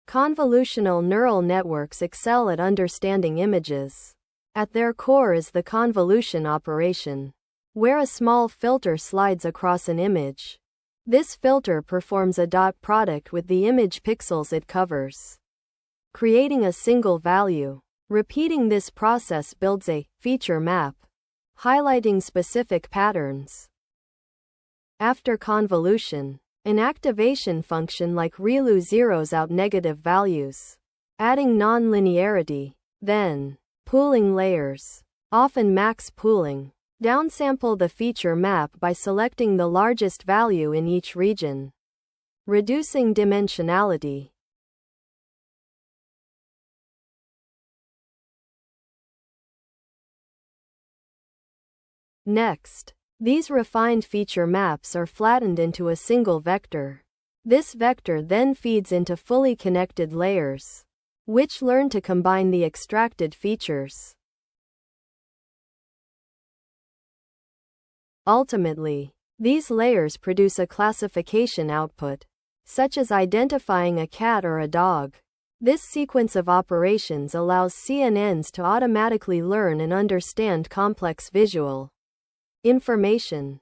Convolutional neural networks excel at understanding images. At their core is the convolution operation, where a small filter slides across an image. This filter performs a dot product with the image pixels it covers, creating a single value. Repeating this process builds a feature map, highlighting specific patterns. After convolution, an activation function like ReLU zeroes out negative values, adding non-linearity. Then, pooling layers, often max pooling, downsample the feature map by selecting the largest value in each region, reducing dimensionality. Next, these refined feature maps are flattened into a single vector. This vector then feeds into fully connected layers, which learn to combine the extracted features. Ultimately, these layers produce a classification output, such as identifying a cat or a dog. This sequence of operations allows CNNs to automatically learn and understand complex visual information.